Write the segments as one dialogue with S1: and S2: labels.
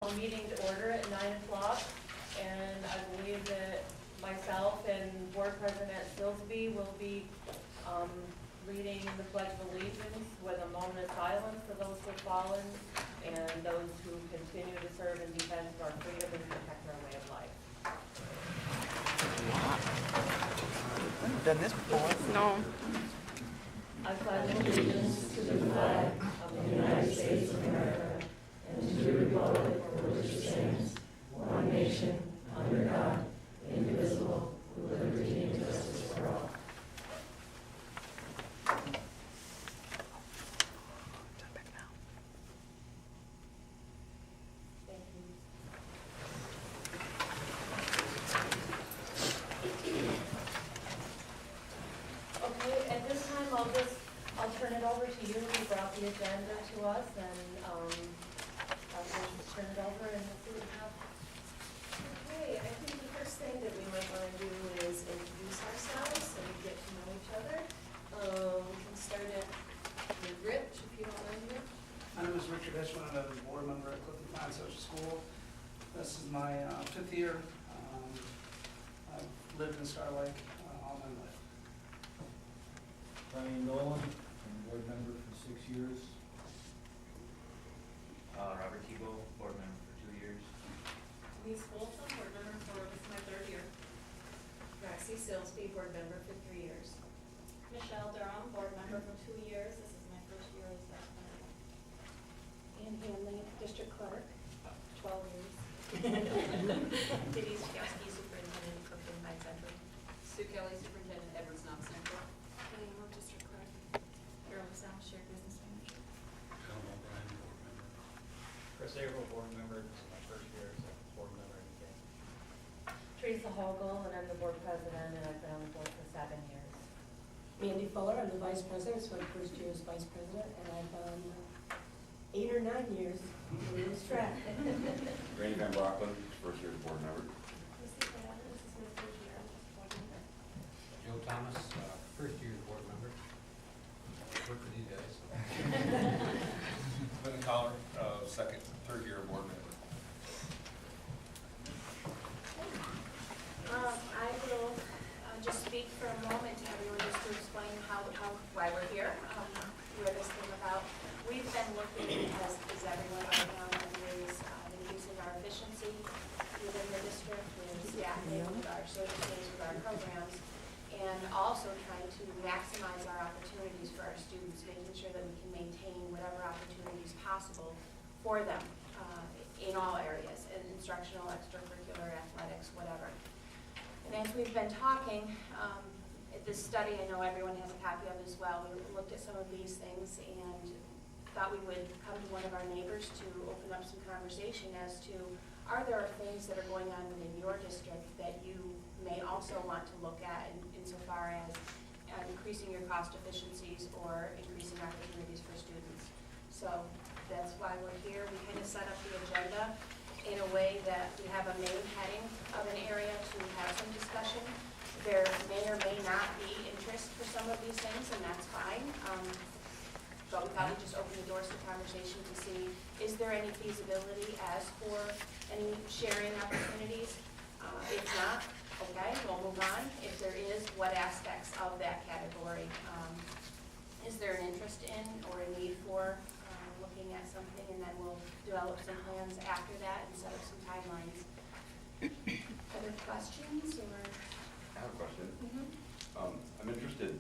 S1: call a meeting to order at 9 o'clock, and I believe that myself and Board President Silsby will be reading the Pledge of Allegiance with a moment of silence for those who have fallen and those who continue to serve in defense of our freedom and protect our way of life.
S2: I've done this before.
S3: No.
S1: I pledge allegiance to the flag of the United States of America and to the republic for which it stands, one nation, under God, indivisible, with liberty and justice for all. Thank you. Okay, at this time, I'll turn it over to you. You brought the agenda to us, and I'll just turn it over and we'll see what we have.
S4: Okay, I think the first thing that we might want to do is introduce ourselves so we get to know each other. We can start at with Rich, if you don't mind, Rich.
S5: My name is Richard Ishman. I'm a board member at Clifton-Fine Social School. This is my 5th year. I've lived in Star Lake all my life.
S6: Brian Nolan, I'm a board member for 6 years.
S7: Robert Tebow, board member for 2 years.
S4: Denise Folsom, board member for, this is my 3rd year. Roxy Silsby, board member for 3 years.
S8: Michelle Durham, board member for 2 years. This is my 1st year as that member.
S9: Ann Hanley, district clerk, 12 years.
S8: Denise Chakowski, superintendent, Clifton-Fine Central.
S4: Sue Kelly, superintendent, Edwards Knox Central.
S9: Kelly Moore, district clerk.
S8: Carol LaSalle, shared business manager.
S6: John O'Brien, board member.
S7: Chris Averill, board member. This is my 1st year as a board member in the
S1: Teresa Hogel, and I'm the board president, and I've been on the board for 7 years.
S9: Mandy Fuller, I'm the vice president, so my 1st year as vice president, and I've done 8 or 9 years to lose track.
S10: Randy Van Brockman, 1st year as board member.
S8: Lucy Ballard, this is my 3rd year as board member.
S6: Joe Thomas, 1st year board member. Work for these guys.
S10: Lynn Collar, 3rd year board member.
S8: I will just speak for a moment to everyone just to explain why we're here, where this came about. We've been looking, as everyone right now is increasing our efficiency within the district, with staffing, with our services, with our programs, and also trying to maximize our opportunities for our students, making sure that we can maintain whatever opportunities possible for them in all areas, in instructional, extracurricular, athletics, whatever. And as we've been talking, this study I know everyone has a copy of as well. We looked at some of these things and thought we would come to one of our neighbors to open up some conversation as to, are there things that are going on within your district that you may also want to look at insofar as increasing your cost efficiencies or increasing opportunities for students. So that's why we're here. We kind of set up the agenda in a way that we have a main heading of an area to have some discussion. There may or may not be interest for some of these things, and that's fine. But we thought we'd just open the doors to conversation to see, is there any feasibility as for any sharing opportunities? If not, okay, we'll move on. If there is, what aspects of that category? Is there an interest in or a need for looking at something, and then we'll develop some plans after that and set up some timelines. Other questions or?
S10: I have a question. I'm interested,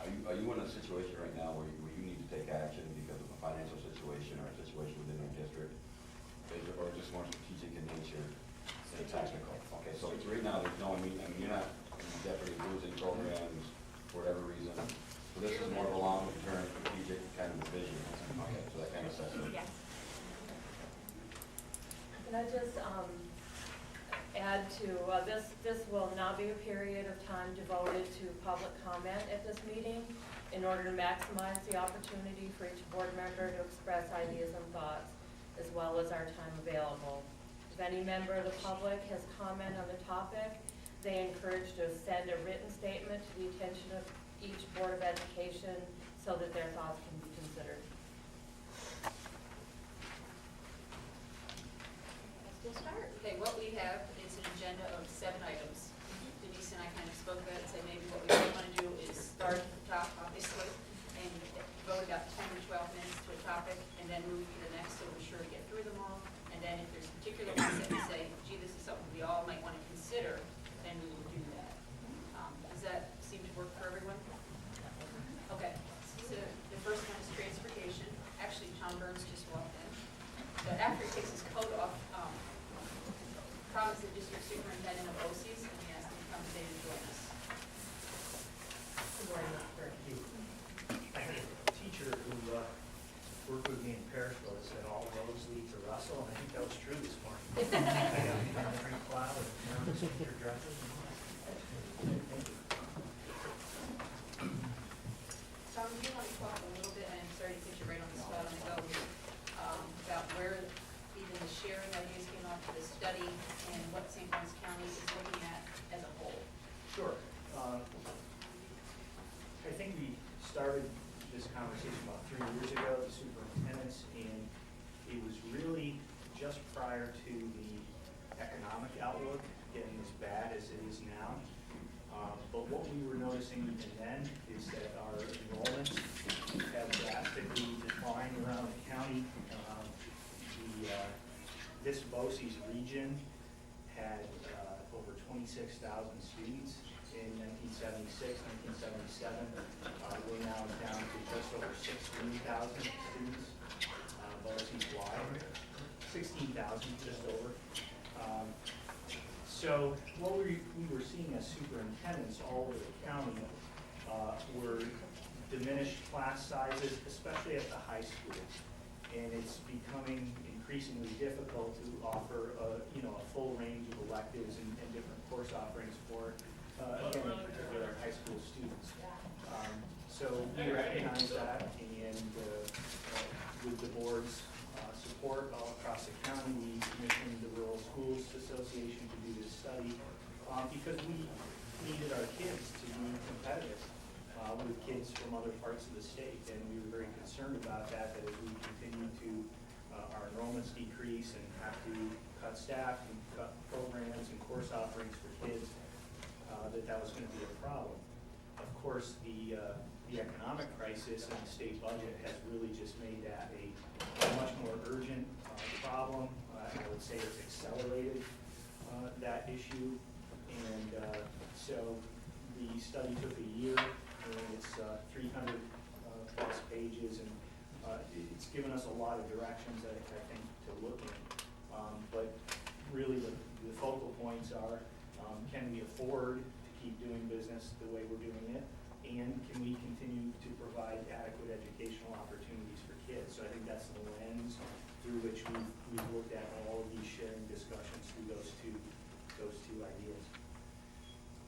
S10: are you in a situation right now where you need to take action because of a financial situation or a situation within our district? Or just more strategic in nature than tactical? Okay, so right now there's no, you're not in jeopardy of losing programs for whatever reason. So this is more of a long-term strategic kind of vision. Okay, so that kind of sets it.
S8: Yes.
S1: Can I just add to, this will not be a period of time devoted to public comment at this meeting in order to maximize the opportunity for each board member to express ideas and thoughts, as well as our time available. If any member of the public has comment on the topic, they encourage to send a written statement to the attention of each Board of Education so that their thoughts can be considered.
S3: have, it's an agenda of 7 items. Denise and I kind of spoke about it and said maybe what we might want to do is start at the top, obviously, and vote about 10 or 12 minutes to a topic, and then move to the next, so we're sure to get through them all. And then if there's particular ones that we say, gee, this is something we all might want to consider, then we will do that. Does that seem to work for everyone? Okay, so the first one is transportation. Actually, Tom Burns just walked in. But after he takes his coat off, Tom is the district superintendent of OCs, and we asked him to come today to join us.
S11: Good morning, thank you. I had a teacher who worked with me in Perishville that said all roads lead to Russell, and I think that was true this morning. I got a pretty cloud of nervous winter dresses.
S3: Tom, do you want to talk a little bit, and I'm sorry to put you right on the spot on the go, about where even the sharing ideas came off of this study and what St. Lawrence County is looking at as a whole?
S11: Sure. I think we started this conversation about 3 years ago, the superintendents, and it was really just prior to the economic outlook getting as bad as it is now. But what we were noticing even then is that our enrollments have drastically declined around the county. This BOCES region had over 26,000 students in 1976, 1977. We're now down to just over 16,000 students, BOCES-wide. 16,000, just over. So what we were seeing as superintendents all over the county were diminished class sizes, especially at the high school. And it's becoming increasingly difficult to offer a full range of electives and different course offerings for, again, in particular, high school students. So we recognize that, and with the board's support all across the county, we commissioned the Rural Schools Association to do this study because we needed our kids to be competitive with kids from other parts of the state, and we were very concerned about that as we continue to our enrollments decrease and have to cut staff and cut programs and course offerings for kids, that was going to be a problem. Of course, the economic crisis and the state budget has really just made that a much more urgent problem. I would say it's accelerated that issue, and so the study took a year, and it's 300 plus pages, and it's given us a lot of directions that I think to look in. But really the focal points are, can we afford to keep doing business the way we're doing it? And can we continue to provide adequate educational opportunities for kids? So I think that's the lens through which we've looked at all of these sharing discussions through those two ideas.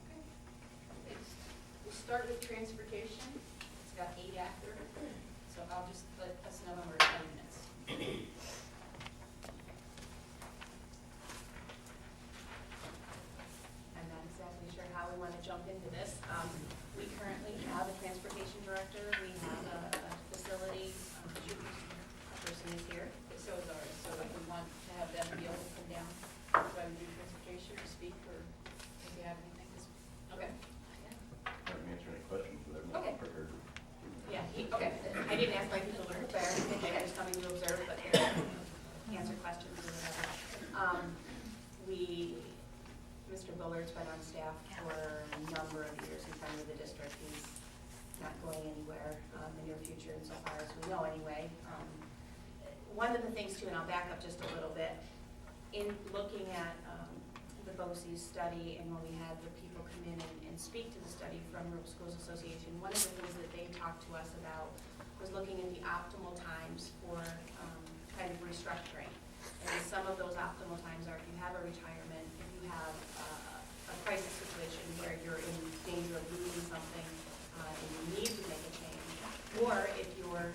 S3: Okay. We'll start with transportation. It's got 8 after, so I'll just let us know when we're at 10 minutes. I'm not exactly sure how we want to jump into this. We currently have a transportation director. We have a facility, a person is here, so is ours. So if we want to have them be able to come down, do I do transportation or speak, or if you have anything? Okay.
S10: I can answer any questions, but I'm
S3: Okay.
S10: not prepared.
S3: Yeah, okay. I didn't ask my people to prepare anything. I was coming to observe, but answer questions or whatever. Mr. Bullard's been on staff for a number of years. He's been with the district. He's not going anywhere in the near future, insofar as we know anyway. One of the things too, and I'll back up just a little bit, in looking at the BOCES study and when we had the people come in and speak to the study from Rural Schools Association, one of the things that they talked to us about was looking at the optimal times for kind of restructuring. And some of those optimal times are if you have a retirement, if you have a crisis situation where you're in danger of losing something and you need to make a change, or if you're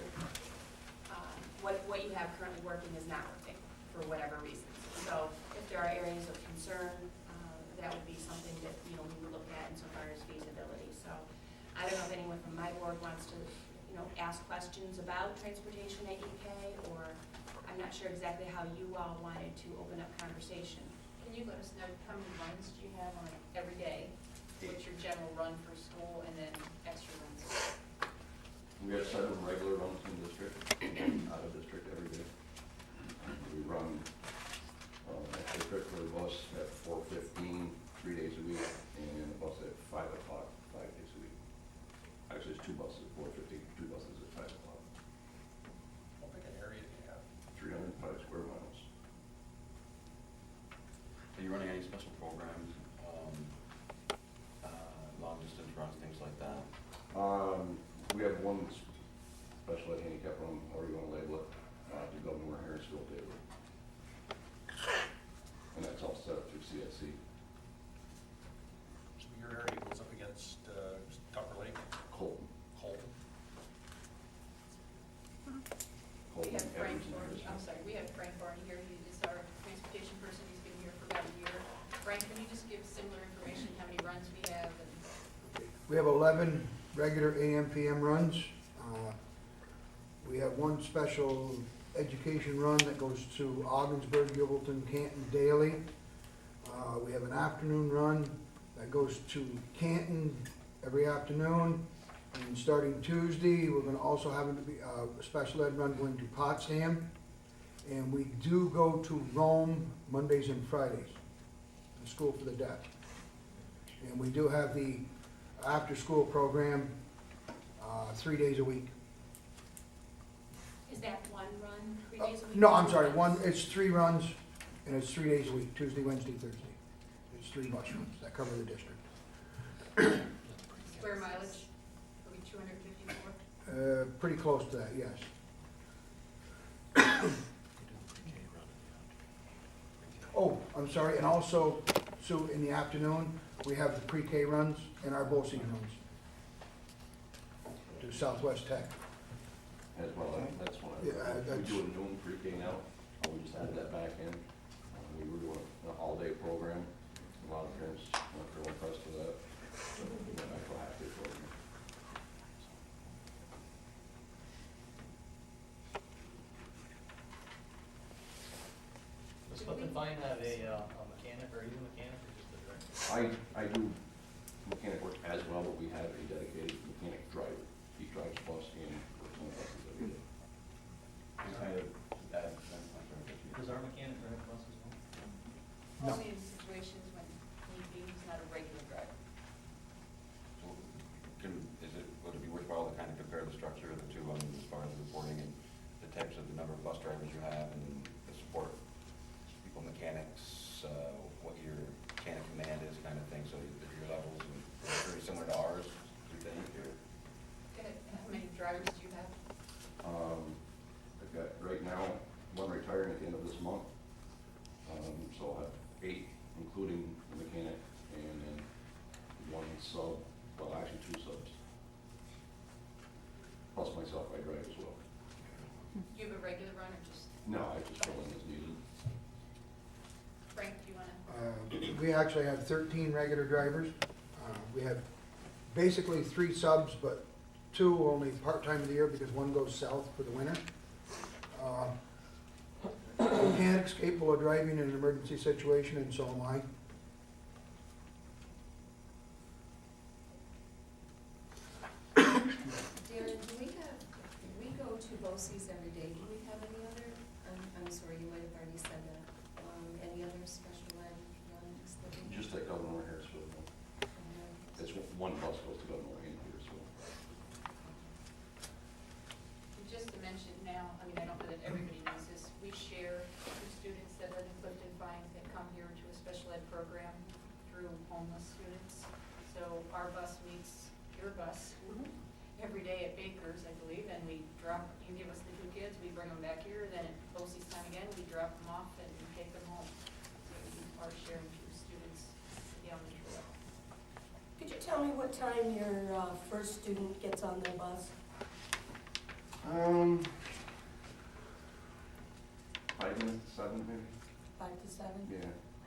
S3: what you have currently working is not working for whatever reason. So if there are areas of concern, that would be something that we would look at insofar as feasibility. So I don't know if anyone from my board wants to ask questions about transportation at EK, or I'm not sure exactly how you all wanted to open up conversation.
S8: Can you let us know how many runs do you have on every day? What's your general run for school and then extra runs?
S10: We have 7 regular runs in district, out of district every day. We run district for the bus at 4:15, 3 days a week, and a bus at 5 o'clock, 5 days a week. Actually, it's 2 buses, 4:15, 2 buses at 5 o'clock.
S7: How big an area do you have?
S10: 305 square miles.
S12: Are you running any special programs, long distance runs, things like that?
S10: We have one special ed handicap run, or you want to label it, to Governor Harrisville daily. And that's all set up through CSC.
S7: So your area goes up against Tupper Lake,
S10: Colton.
S7: Colton.
S8: We have Frank Barney, I'm sorry, we have Frank Barney here, he is our transportation person, he's been here for about a year. Frank, can you just give similar information, how many runs we have and?
S13: We have 11 regular AM/PM runs. We have one special education run that goes to Ogdensburg, Gilberton, Canton daily. We have an afternoon run that goes to Canton every afternoon. And starting Tuesday, we're going to also have a special ed run going to Potsdam. And we do go to Rome Mondays and Fridays, the School for the Deaf. And we do have the after-school program 3 days a week.
S8: Is that one run, 3 days a week?
S13: No, I'm sorry, it's 3 runs, and it's 3 days a week, Tuesday, Wednesday, Thursday. It's 3 bus runs that cover the district.
S8: Square mileage, are we 254?
S13: Pretty close to that, yes. Oh, I'm sorry, and also, Sue, in the afternoon, we have the pre-K runs and our BOCES runs to Southwest Tech.
S10: As well, that's one of,
S13: Yeah,
S10: we
S13: that's-
S10: do a noon pre-K now, we just added that back in. We were doing an all-day program, a lot of parents weren't real impressed with that, so we went back to a half-day program.
S7: Does Clifton-Fine have a mechanic, or are you a mechanic or just a director?
S10: I do mechanic work as well, but we have a dedicated mechanic driver. He drives bus and works on the buses every day.
S12: Just kind of add,
S7: Does our mechanic drive bus as well?
S13: No.
S8: Only in situations when he's not a regular driver.
S12: would it be worthwhile to kind of compare the structure of the two, as far as the reporting and the types of the number of bus drivers you have and the support people, mechanics, what your mechanic command is, kind of thing, so that your levels are very similar to ours, do you think?
S8: Good. How many drivers do you have?
S10: I've got, right now, one retiring at the end of this month. So I'll have 8, including the mechanic, and then 1 sub, well, actually 2 subs. Plus myself, I drive as well.
S8: Do you have a regular run or just,
S10: No, I just fill in as needed.
S8: Frank, do you wanna?
S13: We actually have 13 regular drivers. We have basically 3 subs, but 2 only part-time of the year because 1 goes south for the winter. Mechanics capable of driving in an emergency situation, and so am I.
S4: Darren, we go to BOCES every day, do we have any other, I'm sorry, you might have already said that, any other special ed runs that we?
S10: Just like Governor Harrisville. It's 1 bus goes to Governor Harrisville.
S8: Just to mention now, I mean, I don't know that everybody knows this, we share with students that live in Clifton-Fine that come here to a special ed program through homeless students. So our bus meets your bus every day at Baker's, I believe, and we drop, you give us the 2 kids, we bring them back here, then at BOCES time again, we drop them off and take them home. So we are sharing 2 students at the elementary level.
S9: Could you tell me what time your first student gets on their bus?
S10: 5 minutes to 7, maybe?
S9: 5 to 7?
S10: Yeah.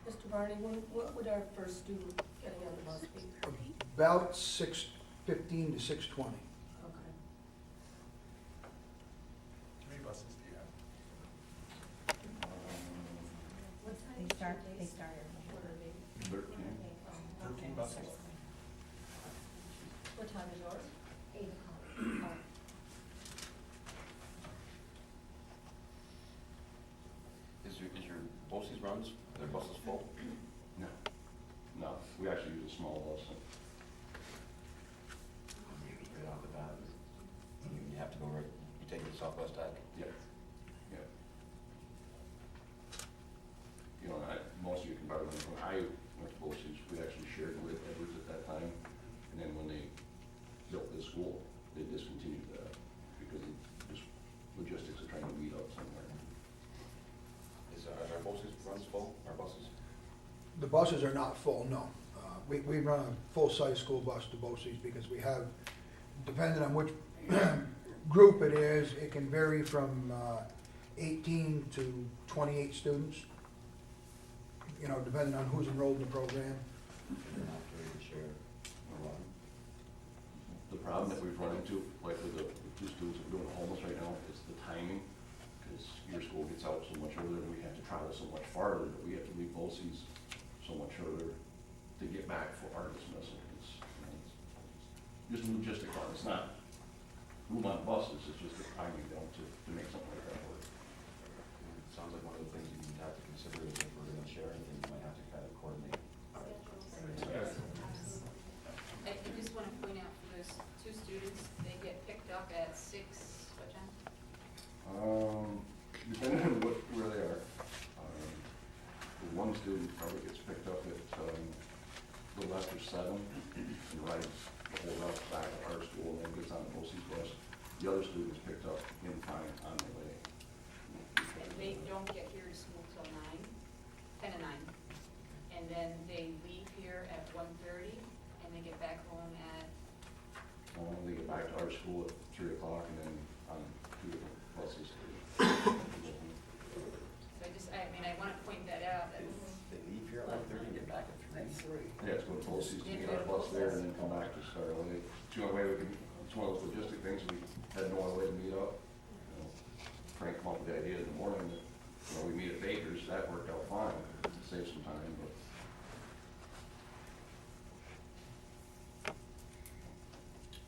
S9: Mr. Barney, what would our first student getting on the bus be?
S13: About 6:15 to 6:20.
S9: Okay.
S7: How many buses do you have?
S4: What time?
S1: They
S14: started.
S12: 13 buses.
S1: What time is yours?
S14: 8 o'clock.
S12: Is your BOCES runs, are their buses full?
S15: No, no, we actually use a small bus.
S12: Right off the bat, you have to go right, you take it to Southwest Ag?
S15: Yeah, yeah. You know, most of you can probably, when I went to BOCES, we actually shared with Edwards at that time. And then when they built this school, they discontinued that because of just logistics of trying to meet up somewhere.
S12: Are our BOCES runs full, our buses?
S13: The buses are not full, no. We run a full-size school bus to BOCES because we have, depending on which group it is, it can vary from 18 to 28 students, you know, depending on who's enrolled in the program.
S12: You're not ready to share a run?
S15: The problem that we've run into, like with the two students that are doing homeless right now, is the timing. Because your school gets out so much earlier, and we have to travel so much farther, that we have to leave BOCES so much earlier to get back for our dismissal. It's, you know, it's just a logistic on, it's not move on buses, it's just the timing down to make something like that work.
S12: It sounds like one of the things you have to consider is if we're gonna share anything, you might have to kind of coordinate.
S14: I just want to point out for those 2 students, they get picked up at 6, what time?
S15: Depending on where they are. The one student probably gets picked up at a little after 7 and rides the whole route back to our school and then gets on the BOCES bus. The other student is picked up in time on the way.
S14: And they don't get here to school till 9, 10 to 9. And then they leave here at 1:30 and they get back home at,
S15: They get back to our school at 3 o'clock and then on 2 different buses.
S14: so I want to point that out.
S12: They leave here at 1:30 and get back at 3?
S15: Yeah, it's go to BOCES to get our bus there and then come back to Starlight. It's the only way we can, it's one of those logistic things, we had no other way to meet up. You know, Frank came up with the idea in the morning that, you know, we meet at Baker's, that worked out fine, to save some time, but.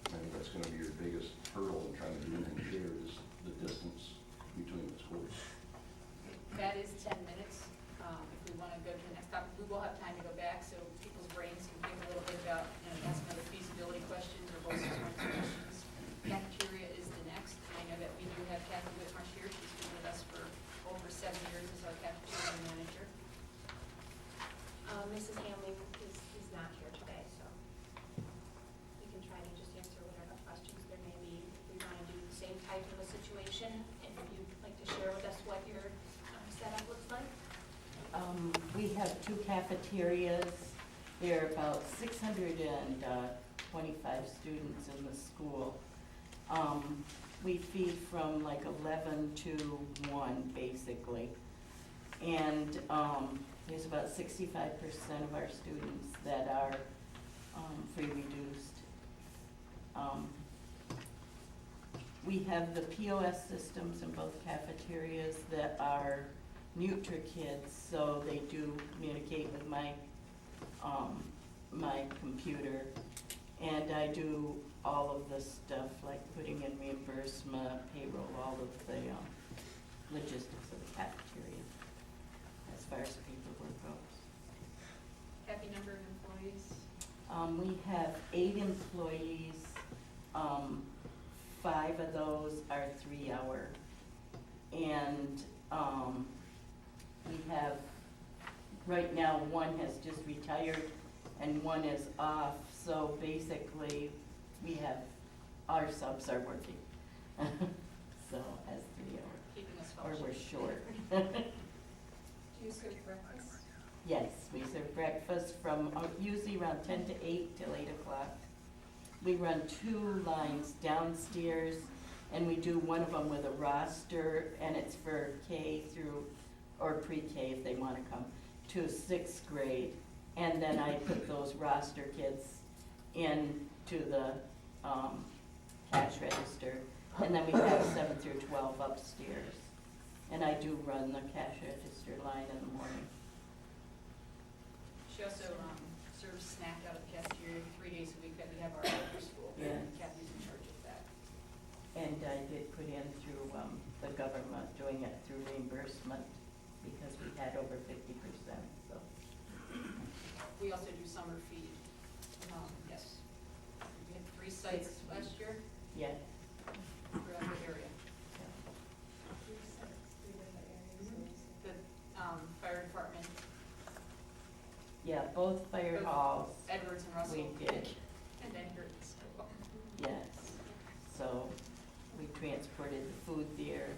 S15: I think that's gonna be your biggest hurdle in trying to do anything here is the distance between the schools.
S14: That is 10 minutes. If we want to go to the next topic, we will have time to go back, so people's brains can think a little bit about, you know, ask other feasibility questions or BOCES questions. Cafeteria is the next. I know that we do have Kathy Whitmarsh here. She's been with us for over 7 years as our cafeteria manager.
S8: Mrs. Hamling is not here today, so we can try to just answer whatever questions there may be. If we want to do the same type of a situation, and if you'd like to share with us what your setup looks like.
S16: We have 2 cafeterias. There are about 625 students in the school. We feed from like 11 to 1, basically. And there's about 65% of our students that are free reduced. We have the POS systems in both cafeterias that are Nutra kids, so they do communicate with my my computer, and I do all of the stuff like putting in reimbursement, payroll, all of the logistics of the cafeteria as far as paperwork goes.
S14: Happy number of employees?
S16: We have 8 employees. 5 of those are 3-hour. And we have, right now, 1 has just retired and 1 is off. So basically, we have, our subs are working. So as 3-hour.
S14: Keeping us
S16: Or we're short.
S14: Do you serve breakfast?
S16: Yes, we serve breakfast from usually around 10 to 8 till 8 o'clock. We run 2 lines downstairs, and we do one of them with a roster, and it's for K through, or pre-K if they want to come, to 6th grade. And then I put those roster kids into the cash register. And then we have 7 through 12 upstairs. And I do run the cash register line in the morning.
S14: snack out of the cafeteria 3 days a week that we have our after school.
S16: Yeah.
S14: Kathy's in charge of that.
S16: And I did put in through, the government, doing it through reimbursement, because we had over 50%, so.
S14: We also do summer feed. Yes. We had 3 sites last year
S16: Yeah.
S14: throughout the area.
S4: Three different areas.
S14: The fire department,
S16: Yeah, both fire
S14: Both
S16: halls,
S14: Edwards and Russell.
S16: we did,
S14: And then Edwards.
S16: yes. So we transported the food there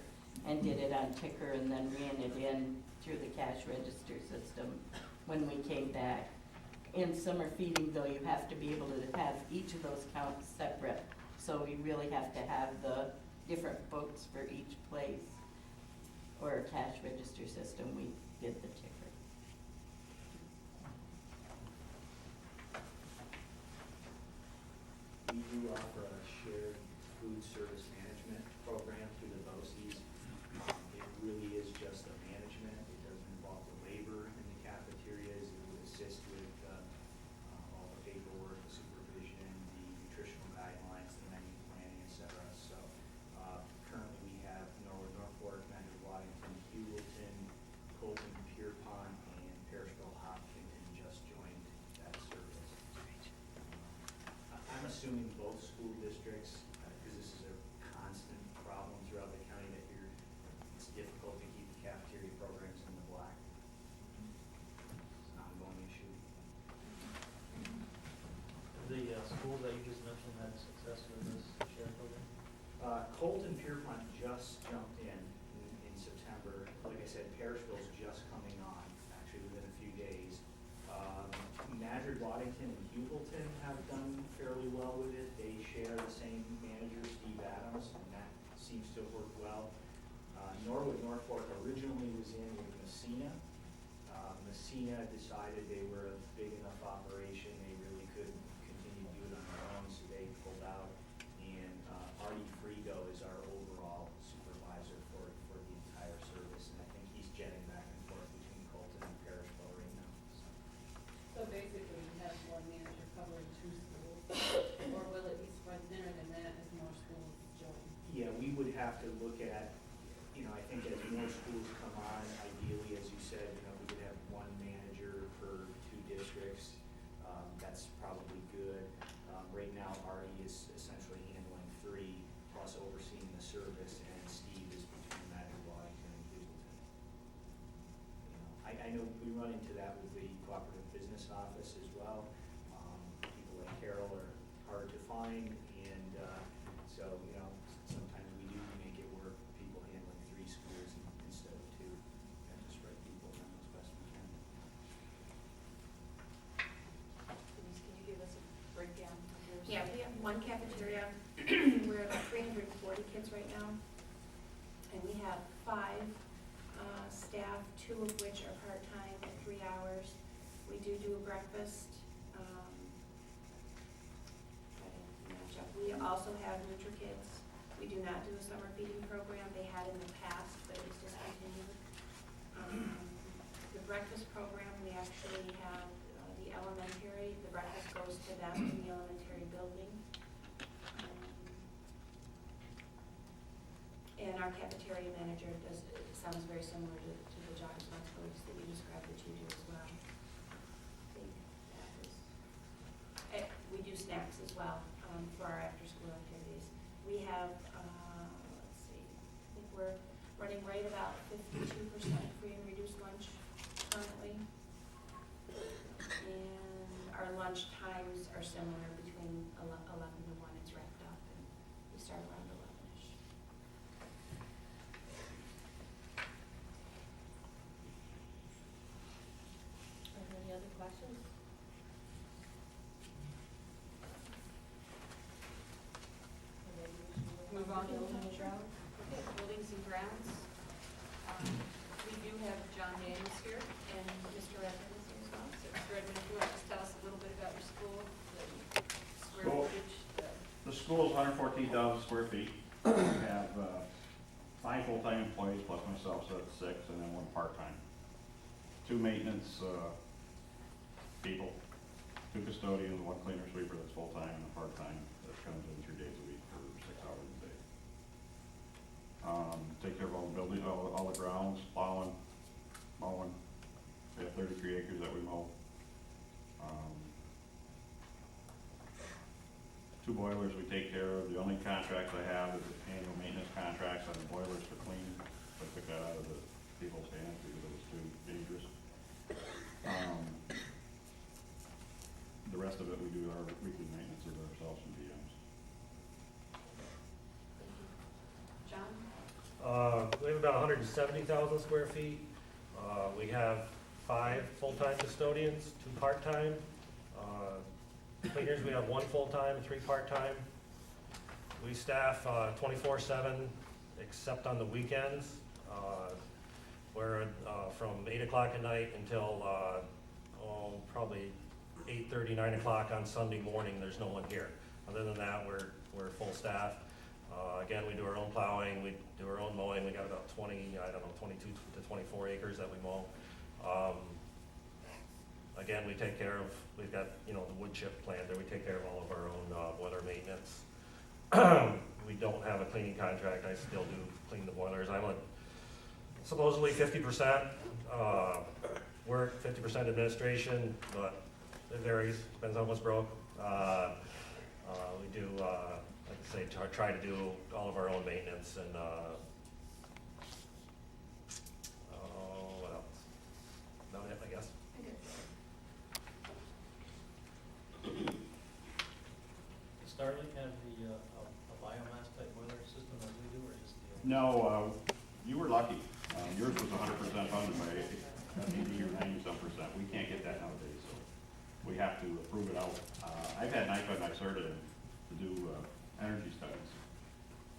S16: and did it on ticker and then ran it in through the cash register system when we came back. In summer feeding though, you have to be able to have each of those counts separate. So we really have to have the different books for each place or a cash register system. We did the ticker.
S11: We do offer a shared food service management program through the BOCES. It really is just the management. It doesn't involve the labor in the cafeterias. It would assist with all the paperwork, the supervision, the nutritional guidelines, the menu planning, et cetera. So currently we have Norwood, Norfolk, Medford, Waddington, Hewlton, Colton, Pierpont, and Parishville, Hopkinton just joined that service. I'm assuming both school districts, because this is a constant problem throughout the county, that it's difficult to keep the cafeteria programs in the black. It's an ongoing issue.
S7: The schools that you just mentioned had success with this shared program?
S11: Colton, Pierpont just jumped in September. Like I said, Parishville's just coming on, actually within a few days. Madrid, Waddington, and Hewlton have done fairly well with it. They share the same manager, Steve Adams, and that seems to have worked well. Norwood, Norfolk originally was in with Messina. Messina decided they were a big enough operation, they really couldn't continue to do it on their own, so they pulled out. And Artie Frigo is our overall supervisor for the entire service, and I think he's jetting back and forth between Colton and Parishville right now.
S14: So basically, you have one manager covering 2 schools, or will it be spread thinner than that as more schools join?
S11: Yeah, we would have to look at, I think as more schools come on, ideally, as you said, we could have one manager per 2 districts. That's probably good. Right now, Artie is essentially handling 3, plus overseeing the service, and Steve is between Madrid, Waddington, and Hewlton. I know we run into that with the cooperative business office as well. People like Carol are hard to find, and so, sometimes we do make it work, people handling 3 schools instead of 2, and to spread people around as best we can.
S14: Denise, can you give us a breakdown of yours?
S3: Yeah, we have one cafeteria, we're about 340 kids right now, and we have 5 staff, 2 of which are part-time at 3 hours. We do a breakfast. We also have NutriKids. We do not do a summer feeding program. They had in the past, but it was discontinued. The breakfast program, we actually have the elementary, the breakfast goes to them in the elementary building. And our cafeteria manager does, it sounds very similar to the job responsibilities that you described that you do as well. I think that is, we do snacks as well for our after-school activities. We have, let's see, I think we're running right about 52% free and reduced lunch currently. And our lunch times are similar between 11 to 1, it's wrapped up, and we start around 11-ish.
S1: Are there any other questions?
S14: Move on to buildings and grounds. Okay, buildings and grounds. We do have John Daniels here, and Mr. Redmond is here as well. So Mr. Redmond, if you want to just tell us a little bit about your school, the square
S17: School.
S14: footage.
S17: The school is 114,000 square feet. We have 5 full-time employees plus myself, so that's 6, and then 1 part-time. 2 maintenance people. 2 custodians, 1 cleaner sweeper that's full-time, and a part-time that comes in 3 days a week for 6 hours a day. Take care of all the building, all the grounds, plowing, mowing. We have 33 acres that we mow. 2 boilers we take care of. The only contracts I have is annual maintenance contracts on the boilers for cleaning. I took that out of the people's hands because it was too dangerous. The rest of it, we do our weekly maintenance of ourselves and PMs.
S8: John?
S18: We have about 170,000 square feet. We have 5 full-time custodians, 2 part-time. Cleaners, we have 1 full-time, 3 part-time. We staff 24/7, except on the weekends. We're from 8 o'clock at night until probably 8:30, 9 o'clock on Sunday morning. There's no one here. Other than that, we're full staff. Again, we do our own plowing, we do our own mowing. We got about 22 to 24 acres that we mow. Again, we take care of, we've got, the wood chip plant there. We take care of all of our own boiler maintenance. We don't have a cleaning contract. I still do clean the boilers. I'm supposedly 50% work, 50% administration, but it varies, depends on what's broke. We do, like I say, try to do all of our own maintenance and, what else? About it, I guess.
S7: Does Starlink have a biomass type boiler system as we do, or just the?
S17: No, you were lucky. Yours was 100% funded by 80 or 90-some%. We can't get that nowadays, so we have to approve it out. I've had NIPA and NYSERDA to do energy studies,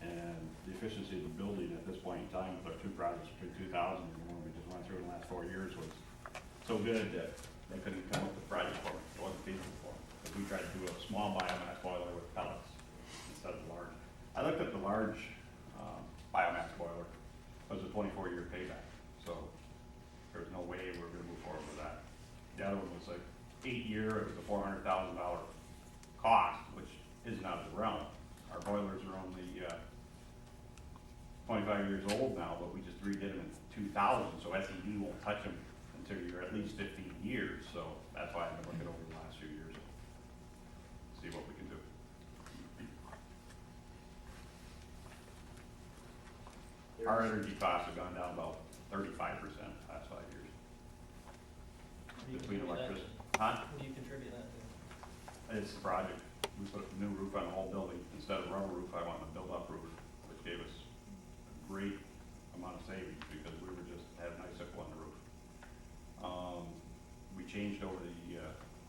S17: and the efficiency of the building at this point in time with our 2 projects between 2000 and the one we just went through in the last 4 years was so good that they couldn't come up with projects for it. It wasn't feasible for them. But we tried to do a small biomass boiler with pellets instead of large. I looked at the large biomass boiler. It was a 24-year payback, so there's no way we're going to move forward with that. The other one was like 8-year. It was a $400,000 cost, which isn't out of the realm. Our boilers are only 25 years old now, but we just redid them in 2000, so SED won't touch them until you're at least 15 years. So that's why I've been looking over the last few years, see what we can do. Our energy costs have gone down about 35% the last 5 years. Between electricity. Huh?
S7: What do you contribute that to?
S17: It's the project. We put a new roof on the whole building. Instead of a rubber roof, I wanted a build-up roof, which gave us a great amount of savings because we were just had an icicle on the roof. We changed over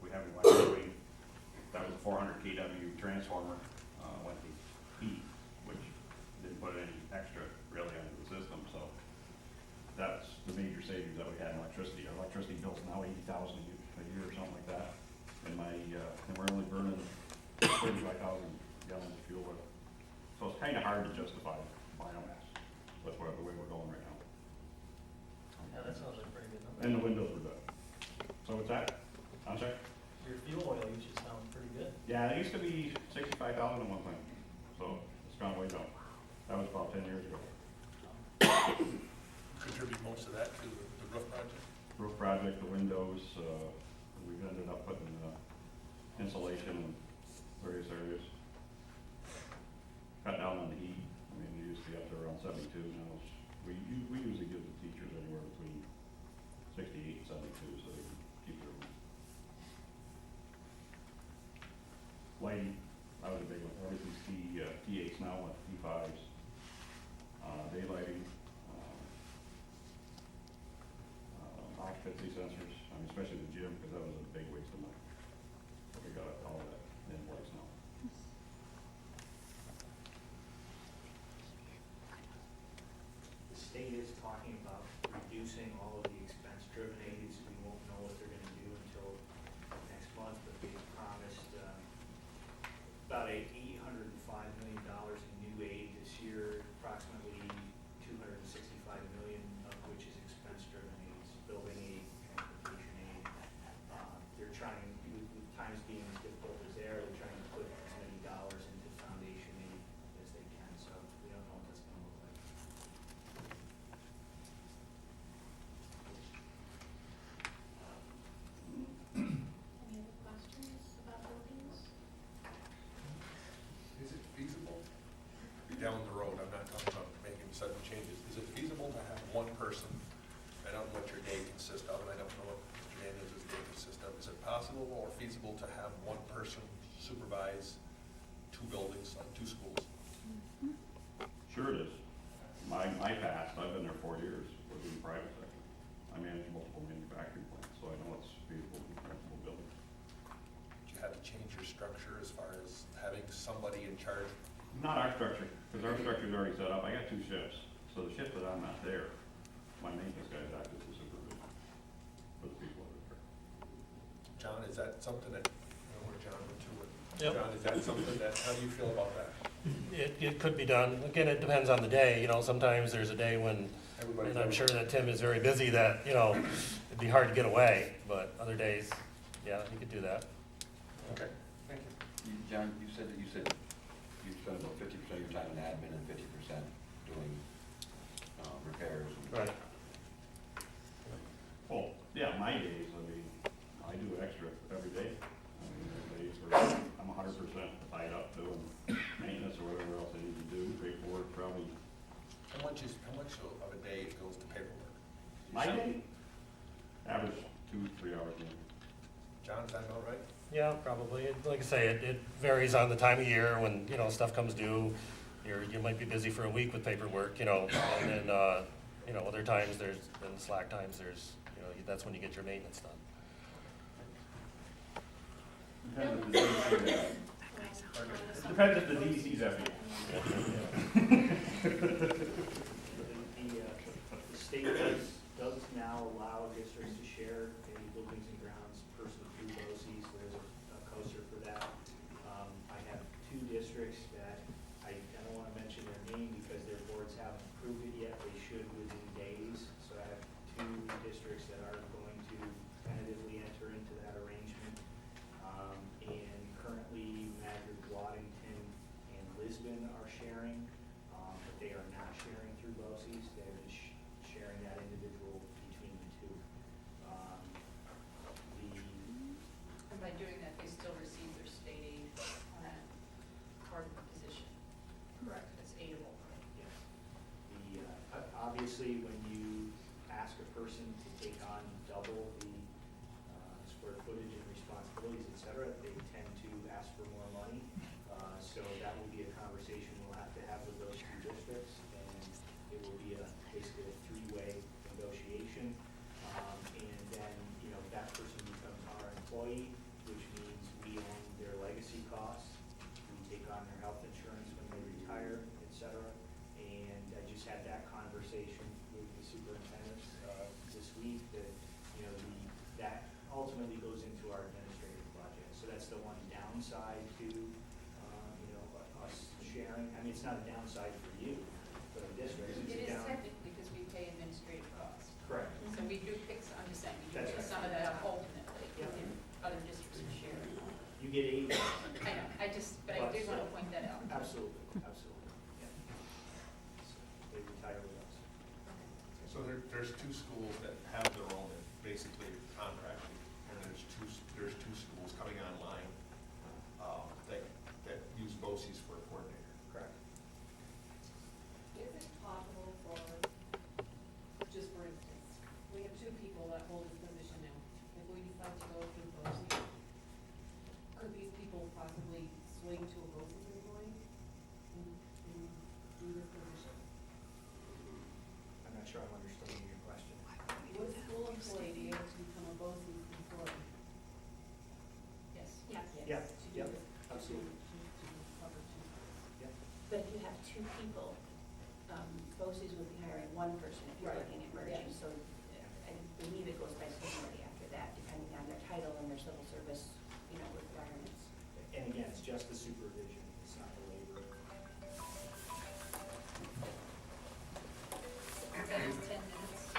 S17: we have an electric wing. That was a 400 kW transformer, went to heat, which didn't put any extra really into the system. So that's the major savings that we had in electricity. Our electricity bill's now $80,000 a year or something like that. And and we're only burning 35,000 gallons of fuel oil. So it's kind of hard to justify biomass with the way we're going right now.
S7: Yeah, that sounds like a pretty good number.
S17: And the windows were done. So what's that? I'm sorry?
S7: Your fuel oil usage sounds pretty good.
S17: Yeah, it used to be 65,000 at one time. So it's gone way down. That was about 10 years ago.
S19: Contribute most of that to the roof project?
S17: Roof project, the windows, we've ended up putting insulation in various areas. Cut down on the heat. I mean, it used to be up to around 72. Now we usually give the teachers anywhere between 68 and 72 so they can keep their room. Lighting, that was a big one. Everything's T8s now, with T5s. Daylighting, occupancy sensors, I mean, especially the gym, because that was a big waste of money. But we got all of that in place now.
S11: The state is talking about reducing all of the expense-driven aids. We won't know what they're gonna do until next month, but they promised about $805 million in new aid this year, approximately $265 million of which is expense-driven aids, building aid, transportation aid. They're trying, with times
S19: supervise two buildings, two schools?
S17: Sure it is. My past, I've been there 4 years, was in the private sector. I manage multiple manufacturing plants, so I know it's feasible to multiple buildings.
S19: Do you have to change your structure as far as having somebody in charge?
S17: Not our structure, because our structure's already set up. I got 2 shifts, so the shift that I'm not there, my maintenance guys act as the supervision for the people that are there.
S19: John, is that something that, I know where John went to,
S18: Yep.
S19: John, is that something that, how do you feel about that?
S18: It could be done. Again, it depends on the day, you know, sometimes there's a day when,
S19: Everybody's
S18: and I'm sure that Tim is very busy, that, you know, it'd be hard to get away, but other days, yeah, you could do that.
S19: Okay, thank you.
S10: John, you said you spend about 50% of your time in admin and 50% doing repairs.
S18: Right.
S17: Well, yeah, my days, I mean, I do extra every day. I mean, there are days where I'm 100% tied up doing maintenance or whatever else I need to do, paperwork, probably.
S19: How much of a day goes to paperwork?
S17: My day? Average 2-3 hours a day.
S19: John, is that about right?
S18: Yeah, probably. Like I say, it varies on the time of year when, you know, stuff comes due. You might be busy for a week with paperwork, you know, and then, you know, other times in slack times, you know, that's when you get your maintenance done.
S17: Depends if the DEC's happy.
S11: The state does now allow districts to share a buildings and grounds person through BOCES. There's a coaster for that. I have 2 districts that I don't want to mention their name because their boards haven't approved it yet. They should within days. So I have 2 districts that are going to tentatively enter into that arrangement. And currently, Madrid, Waddington, and Lisbon are sharing, but they are not sharing through BOCES. They're just sharing that individual between the 2.
S14: And by doing that, they still receive their state aid on that part of the position. Correct. It's aidable.
S11: Yes. Obviously, when you ask a person to take on double the square footage and responsibilities, et cetera, they tend to ask for more money. So that will be a conversation we'll have to have with those 2 districts, and it will be basically a 3-way negotiation. And then, you know, that person becomes our employee, which means we own their legacy costs. We take on their health insurance when they retire, et cetera. And I just had that conversation with the superintendents this week that, you know, that ultimately goes into our administrative budget. So that's the one downside to, you know, us sharing. I mean, it's not a downside for you, for the district.
S14: It is technically because we pay administrative costs.
S11: Correct.
S14: So we do pick, I'm just saying, we do
S11: That's
S14: pick
S11: right.
S14: some of that up ultimately,
S11: Yeah.
S14: if other districts are sharing.
S11: You get 80.
S14: I know, but I did want to point that out.
S11: Absolutely, absolutely, yeah. So they retire with us.
S19: So there's 2 schools that have their own, basically contracted, and there's two schools coming online that use BOCES for a coordinator.
S11: Correct.
S1: Is it possible for, just for instance, we have 2 people that hold this position now. If we decide to go through BOCES, could these people possibly swing to a BOCES employee and do this position?
S11: I'm not sure I'm understanding your question.
S1: Would a school employee be able to become a BOCES employee?
S14: Yes.
S8: Yes.
S11: Yeah,
S1: To do
S11: yeah,
S1: this,
S11: absolutely.
S1: to cover 2 spots.
S11: Yeah.
S3: But if you have 2 people, BOCES would be hiring 1 person if you're
S1: Right.
S3: looking at merging.
S1: Yeah.
S3: So I believe it goes by seniority after that, depending on their title and their civil service, you know, requirements.
S11: And again, it's just the supervision, it's not the labor.
S14: That is 10 minutes.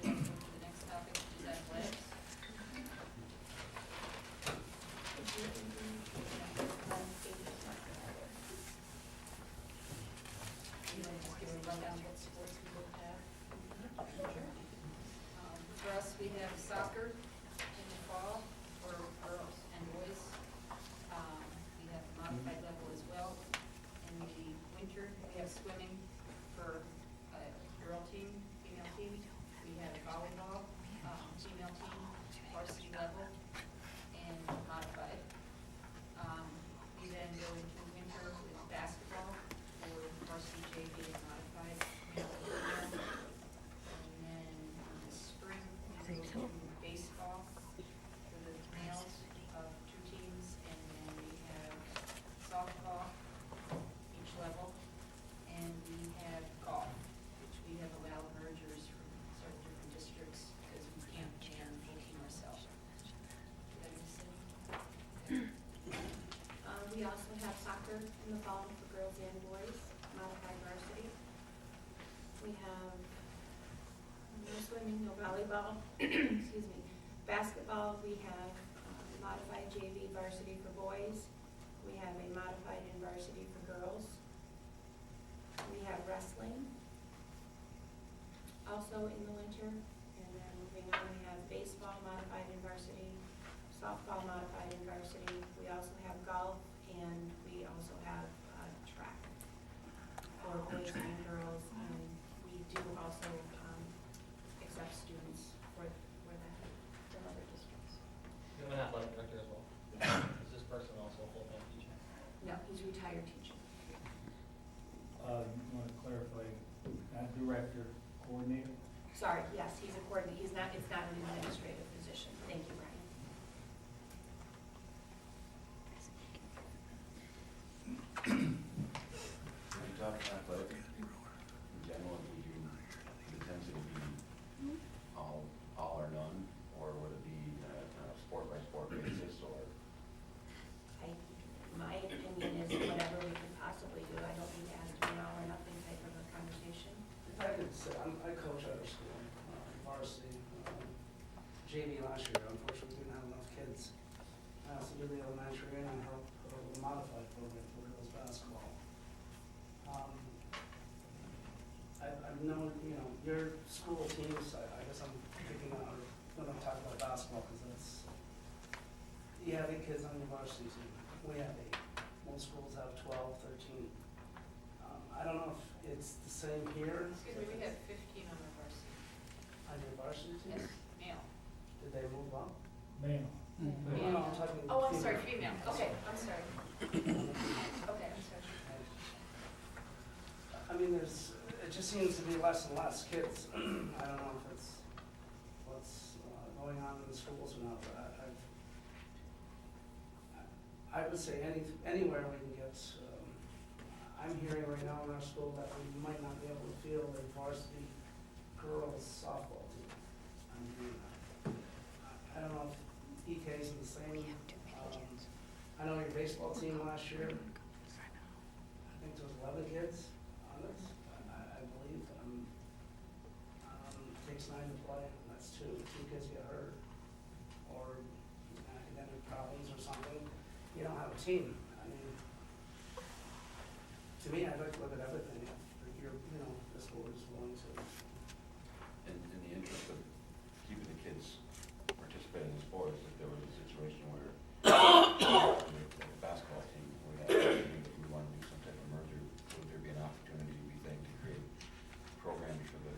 S14: Move to the next topic, which is athletics. You want to just give a rundown of what sports we both have? For us, we have soccer in the fall for girls and boys. We have a modified level as well. In the winter, we have swimming for a girl team, female team. We have volleyball, female team, varsity level, and modified. go to baseball for the males of 2 teams, and then we have softball, each level, and we have golf, which we have allowed mergers from several different districts because we can't ban full team ourselves. Did I miss anything?
S8: We also have soccer in the fall for girls and boys, modified varsity. We have no swimming, no volleyball, excuse me. Basketball, we have modified JV varsity for boys. We have a modified in varsity for girls. We have wrestling, also in the winter. And then moving on, we have baseball modified in varsity, softball modified in varsity. We also have golf, and we also have track for boys and girls, and we do also accept students for that from other districts.
S7: You have an athletic director as well? Is this person also a full-time teacher?
S8: No, he's retired teacher.
S20: You want to clarify, not director, coordinator?
S8: Sorry, yes, he's a coordinator. It's not an administrative position. Thank you, Ryan.
S10: When you talk athletic, in general, would you, the intensity be all or none, or would it be sport by sport basis, or?
S8: My opinion is whatever we can possibly do. I don't think it has to be an all or nothing type of a conversation.
S5: If I could say, I coach at our school, varsity, JV last year, unfortunately, we didn't have enough kids. I also did the elementary, and I helped with the modified program for girls basketball. I've known, your school teams, I guess I'm picking on, or when I'm talking about basketball, because that's, you have 8 kids on your varsity team. We have 8. Most schools have 12, 13. I don't know if it's the same here.
S14: Excuse me, we have 15 on our varsity.
S5: On your varsity team?
S14: Yes, male.
S5: Did they move up?
S20: Male.
S5: No, I'm talking
S14: Oh, I'm
S5: female.
S14: sorry, female. Okay, I'm sorry. Okay, I'm sorry.
S5: I mean, it just seems to be less and less kids. I don't know if it's what's going on in the schools or not, but I would say anywhere we can get, I'm hearing right now in our school that we might not be able to field a varsity girls softball team. I'm hearing that. I don't know if EK's in the same. I know your baseball team last year, I think there was 11 kids on it, I believe. It takes 9 to play, and that's 2 kids get hurt, or academic problems or something. You don't have a team. I mean, to me, I'd like to look at everything. If you're, the school is willing to.
S10: In the interest of keeping the kids participating in sports, if there was a situation where the basketball team, if we want to do some type of merger, would there be an opportunity, we think, to create programs for the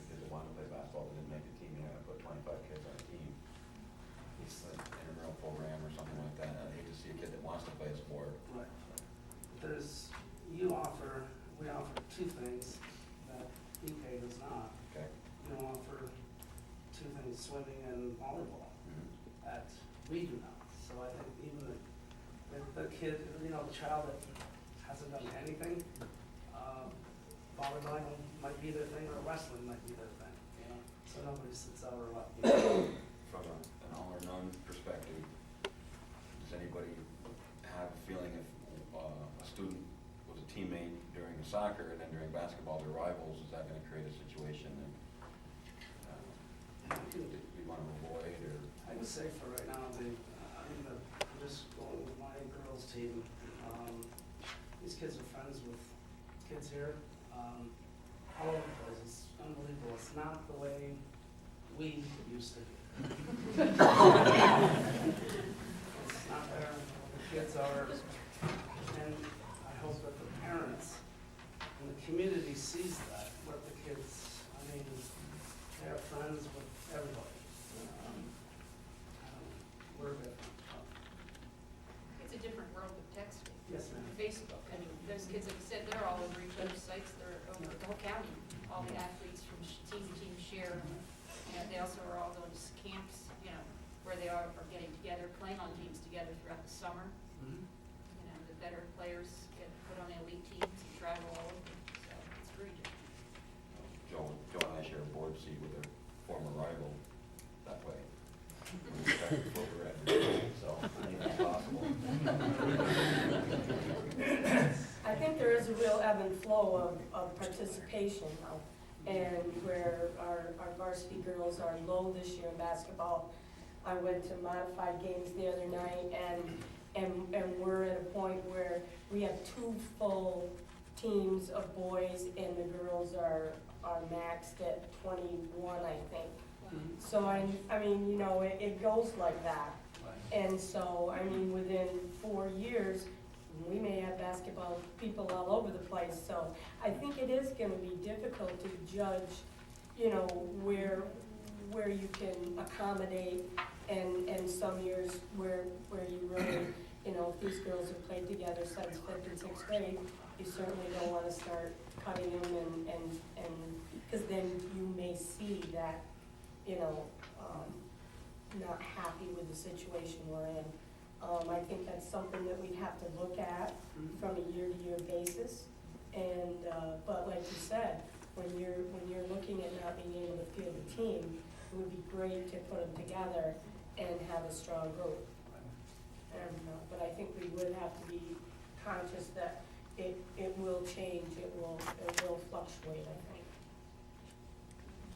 S10: kids that want to play basketball but didn't make the team, put 25 kids on a team? It's like an intramural program or something like that. I'd hate to see a kid that wants to play a sport.
S5: Right. We offer 2 things that EK does not.
S10: Okay.
S5: You offer 2 things, swimming and volleyball, that we do not. So I think even the kid, the child that hasn't done anything, volleyball might be their thing, or wrestling might be their thing, so nobody sits out or left.
S10: From an all or none perspective, does anybody have a feeling if a student was a teammate during soccer and then during basketball they're rivals, is that going to create a situation that we want to avoid? Or
S5: I would say for right now, I'm just going with my girls' team. These kids are friends with kids here, all over the place. It's unbelievable. It's not the way we used to be. It's not there. The kids are, and I hope that the parents and the community sees that, what the kids, they're friends with everybody. We're good.
S14: It's a different world with texting.
S5: Yes, ma'am.
S14: Facebook, I mean, those kids, like I said, they're all over each other's sites, they're over the whole county. All the athletes from team to team share, they also are all going to camps, where they are getting together, playing on teams together throughout the summer. The better players get put on elite teams and travel all over, so it's pretty different.
S10: Joe and I share a board seat with a former rival that way. So, anything's possible.
S9: I think there is a real ebb and flow of participation now, and where our varsity girls are low this year in basketball. I went to modified games the other night, and we're at a point where we have 2 full teams of boys, and the girls are maxed at 21, I think. So I mean, it goes like that. And so, I mean, within 4 years, we may have basketball people all over the place. So I think it is gonna be difficult to judge, where you can accommodate, and some years where you really, if these girls have played together since 5th and 6th grade, you certainly don't wanna start cutting them and, because then you may see that, not happy with the situation we're in. I think that's something that we'd have to look at from a year-to-year basis. And, but like you said, when you're looking at not being able to field a team, it would be great to put them together and have a strong group. And, but I think we would have to be conscious that it will change, it will fluctuate, I think.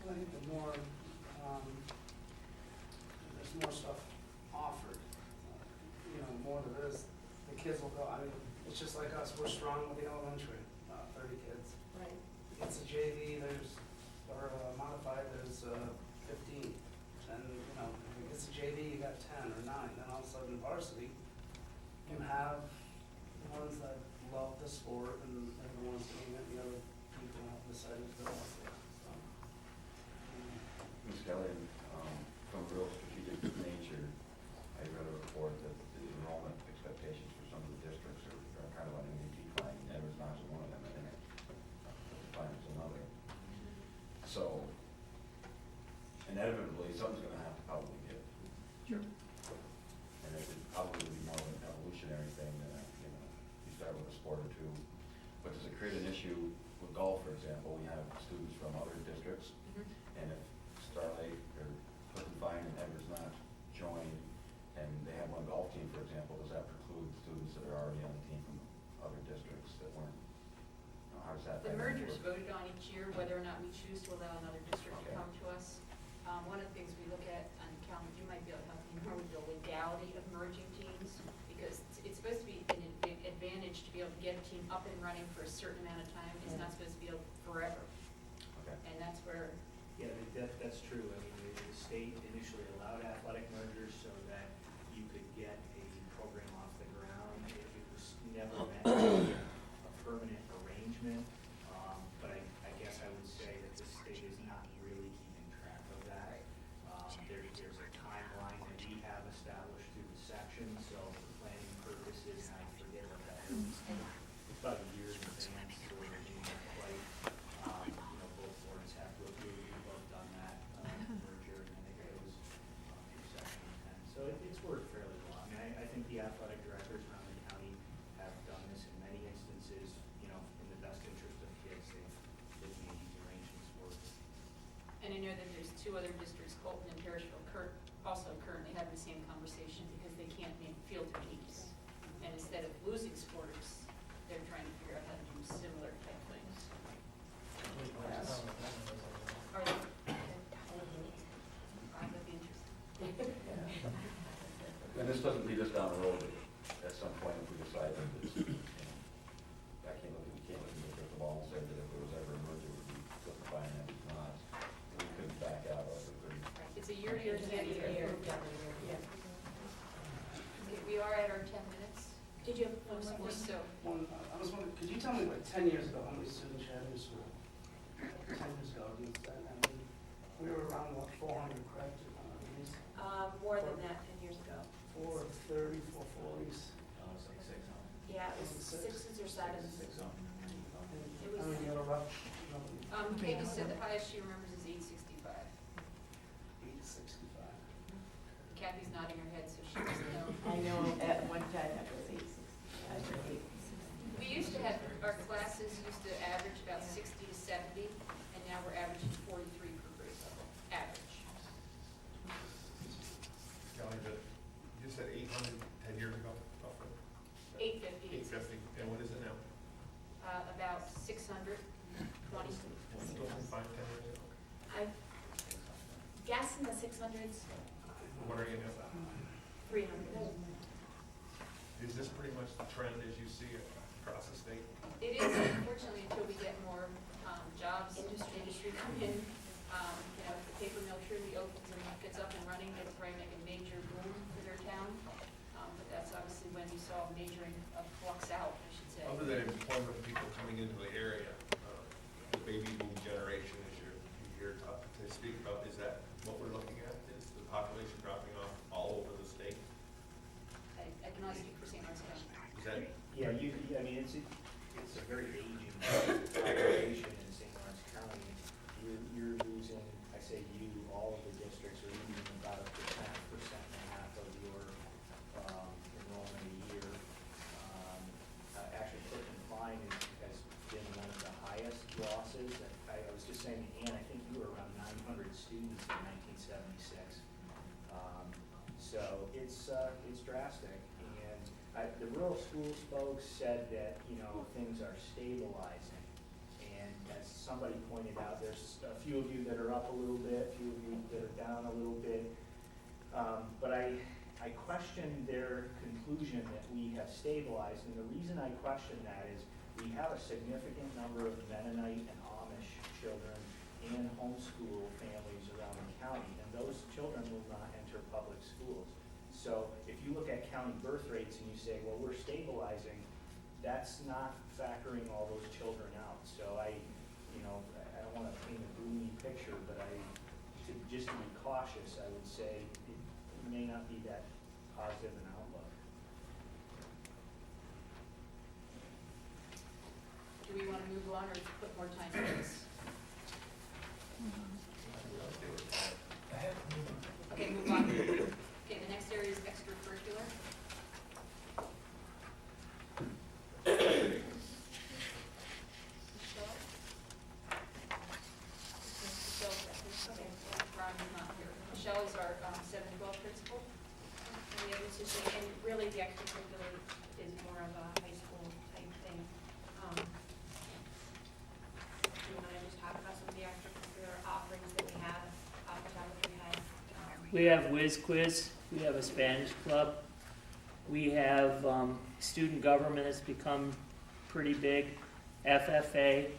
S5: I think the more, there's more stuff offered, more there is, the kids will go, I mean, it's just like us, we're strong with the elementary, 30 kids.
S9: Right.
S5: It's a JV, or modified, there's 15. And, if it's a JV, you got 10 or 9, then all of a sudden varsity, you have the ones that love the sport and the ones doing it, the other people have decided to go out there, so.
S10: Ms. Kelly, from a real strategic nature, I read a report that the enrollment expectations for some of the districts are kind of on a decline. Edwards Knox is one of them, I think. Clifton-Fine is another. So, inevitably, something's gonna have to probably give.
S14: Sure.
S10: And it would probably be more of an evolutionary thing than you start with a sport or two. But does it create an issue with golf, for example? We have students from other districts, and if Starlight or Clifton-Fine and Edwards Knox join, and they have one golf team, for example, does that preclude students that are already on the team from other districts that weren't? How does that?
S14: The
S10: dynamic
S14: merger's
S10: work?
S14: voted on each year, whether or not we choose to allow another district to
S10: Okay.
S14: come to us. One of the things we look at on the calendar, you might be able to help me, are the legality of merging teams, because it's supposed to be an advantage to be able to get a team up and running for a certain amount of time. It's not supposed to be able forever.
S10: Okay.
S14: And that's where,
S11: Yeah, that's true. I mean, the state initially allowed athletic mergers so that you could get a program off the ground. It was never meant to be a permanent arrangement, but I guess I would say that the state is not really keeping track of that. There's a timeline that we have established through the section, so for planning purposes, I forget what that is. It's about a year in advance, so we're doing it quite, both boards have to approve, we've both done that, merger, and then it goes through section 10. So it's worked fairly well. I mean, I think the athletic directors around the county have done this in many instances, in the best interest of kids. They've made these arrangements work.
S14: and I know that there's 2 other districts, Colton and Parrishville, also currently having the same conversation because they can't make field teams. And instead of losing sports, they're trying to figure out how to do similar type things. Are they? I would be interested.
S10: And this doesn't lead us down the road, at some point, if we decide that it's, we can't look into the crystal ball and say that if there was ever a merger, it would be Clifton-Fine and it's not. We couldn't back out of it, we couldn't.
S14: It's a year-to-year, year.
S9: Yeah.
S14: Okay, we are at our 10 minutes.
S9: Did you have one
S14: Or
S9: more?
S14: so.
S5: I was wondering, could you tell me, like, 10 years ago, how many students you had in your school? 10 years ago, we were around, 400, correct?
S3: More than that 10 years ago.
S5: 430, 440s.
S3: Yeah, it was 6s or 7s. It was,
S5: I mean, you had a rough,
S14: Katie said the highest she remembers is 865. Kathy's nodding her head, so she doesn't know.
S16: I know at one time it was 8.
S14: We used to have, our classes used to average about 60 to 70, and now we're averaging 43 per grade level, average.
S19: Kelly, you said 800 10 years ago, roughly?
S14: 850.
S19: 850, and what is it now?
S14: About 620.
S19: Still from 5, 10 years ago?
S14: I guess in the 600s,
S19: What are you now?
S14: 300.
S19: Is this pretty much the trend as you see it across the state?
S14: It is, unfortunately, until we get more jobs, industry come in. You know, if the paper mill truly opens and gets up and running, it'll probably make a major boom for their town. But that's obviously when you saw a major flux out, I should say.
S19: Other than employment of people coming into the area, the baby boom generation, as you're here to speak about, is that what we're looking at? Is the population dropping off all over the state?
S14: I can only speak for St. Lawrence County.
S19: Is that?
S11: Yeah, I mean, it's a very aging population in St. Lawrence County. You're losing, I say you, all of the districts are losing about a percent and a half of your enrollment a year. Actually, Clifton-Fine has been one of the highest losses. I was just saying to Ann, I think you were around 900 students in 1976. So it's drastic. And the rural schools folks said that, you know, things are stabilizing. And as somebody pointed out, there's a few of you that are up a little bit, a few of you that are down a little bit. But I question their conclusion that we have stabilized. And the reason I question that is we have a significant number of Mennonite and Amish children and homeschool families around the county. And those children will not enter public schools. So if you look at county birth rates and you say, well, we're stabilizing, that's not factoring all those children out. So I don't want to paint a gloomy picture, but just to be cautious, I would say it may not be that positive an outlook.
S14: Do we want to move on or put more time into this? Okay, move on. Okay, the next area is extracurricular. Michelle is our 7-12 principal. And the other two say, and really the extracurricular is more of a high school type thing. Do you want to just talk about some of the extracurricular offerings that we have off the top of your head?
S21: We have Whiz Quiz, we have a Spanish club, we have student government has become pretty big, FFA.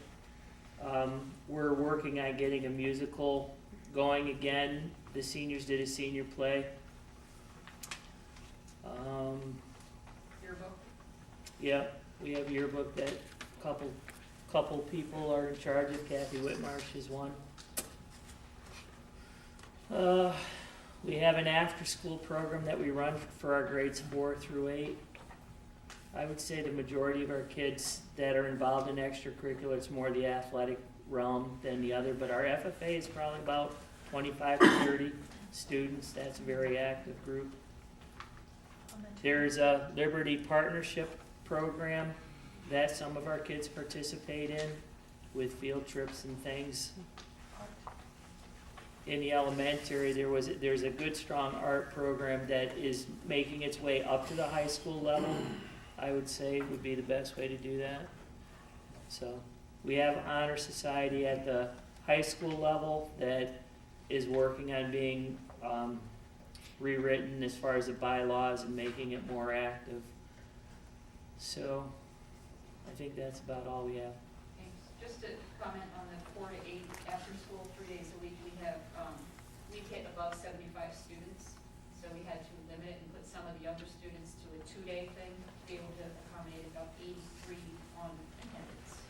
S21: We're working on getting a musical going again. The seniors did a senior play.
S14: Yearbook?
S21: Yeah, we have yearbook that couple people are in charge of. Kathy Whitmarsh is one. We have an after-school program that we run for our grades 4 through 8. I would say the majority of our kids that are involved in extracurricular, it's more the athletic realm than the other, but our FFA is probably about 25 to 30 students. That's a very active group. There's a Liberty Partnership program that some of our kids participate in with field trips and things. In the elementary, there's a good, strong art program that is making its way up to the high school level, I would say would be the best way to do that. So we have Honor Society at the high school level that is working on being rewritten as far as the bylaws and making it more active. So I think that's about all we have.
S14: Thanks. Just to comment on the 4 to 8 after school, 3 days a week, we've hit above 75 students. So we had to limit it and put some of the younger students to a 2-day thing to be able to accommodate about 83 on attendance.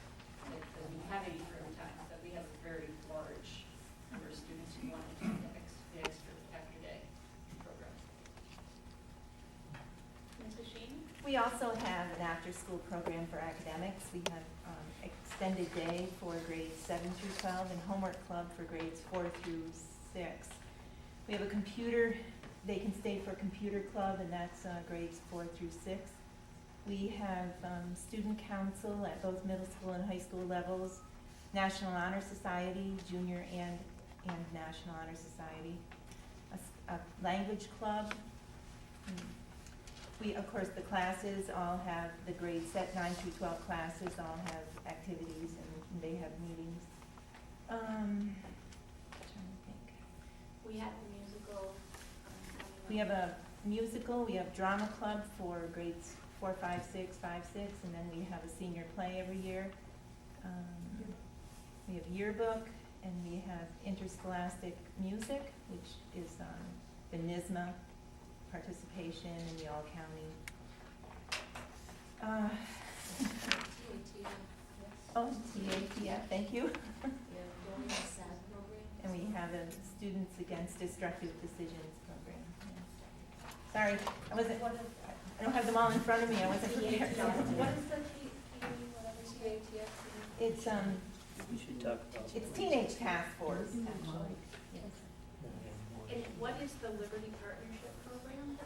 S14: Because we have 83 every time, but we have a very large number of students who want to do the extra after day program. Mrs. Sheen?
S22: We also have an after-school program for academics. We have extended day for grades 7 through 12 and homework club for grades 4 through 6. We have a computer they can stay for computer club, and that's grades 4 through 6. We have student council at both middle school and high school levels, National Honor Society, junior and National Honor Society, a language club. We, of course, the classes all have, the grades set 9 through 12 classes all have activities and they have meetings. Trying to think.
S8: We have a musical.
S22: We have a musical, we have drama club for grades 4, 5, 6, 5, 6, and then we have a senior play every year. We have yearbook, and we have interscholastic music, which is the NISMA participation in the all-county. Oh, TATF, thank you. And we have a Students Against Destructive Decisions program. Yeah. Sorry, I don't have them all in front of me, I wasn't prepared.
S8: What is the TATF?
S22: It's,
S21: We should talk about.
S22: it's Teenage Task Force, actually. Yes.
S8: And what is the Liberty Partnership Program?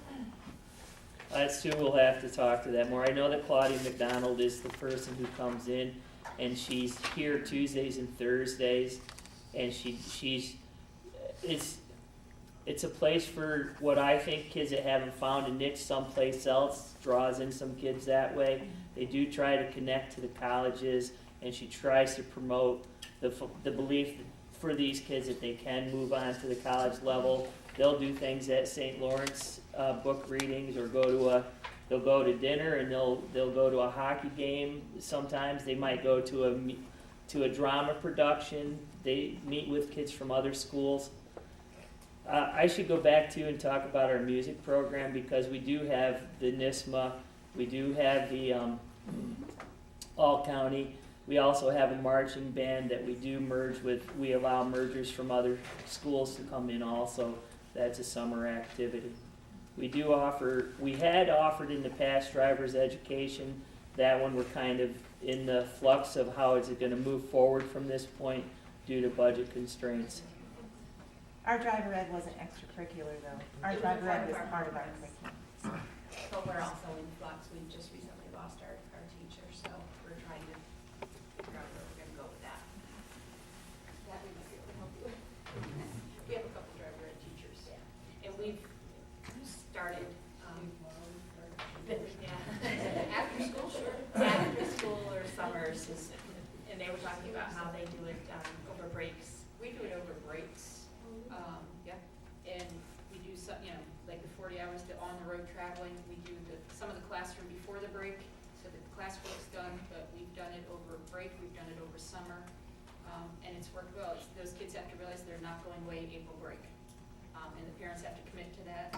S21: That's who we'll have to talk to that more. I know that Claudia McDonald is the person who comes in, and she's here Tuesdays and Thursdays, and it's a place for what I think kids that haven't found a niche someplace else, draws in some kids that way. They do try to connect to the colleges, and she tries to promote the belief for these kids that they can move on to the college level. They'll do things at St. Lawrence, book readings, or they'll go to dinner, and they'll go to a hockey game. Sometimes they might go to a drama production. They meet with kids from other schools. I should go back to and talk about our music program, because we do have the NISMA, we do have the all-county. We also have a marching band that we do merge with. We allow mergers from other schools to come in also. That's a summer activity. We had offered in the past driver's education. That one we're kind of in the flux of how is it going to move forward from this point due to budget constraints.
S22: Our driver ed wasn't extracurricular, though. Our driver ed was part of our curriculum.
S3: But we're also in flux. We just recently lost our teacher, so we're trying to figure out where we're gonna go with that.
S8: That we might be able to help you with. We have a couple driver ed teachers.
S3: Yeah. And we've started,
S8: After school, sure.
S3: after school or summers, and they were talking about how they do it over breaks.
S8: We do it over breaks. Yeah, and we do some, like the 40 hours to on-the-road traveling. We do some of the classroom before the break, so the classwork's done, but we've done it over break, we've done it over summer, and it's worked well. Those kids have to realize they're not going away April break, and the parents have to commit to that.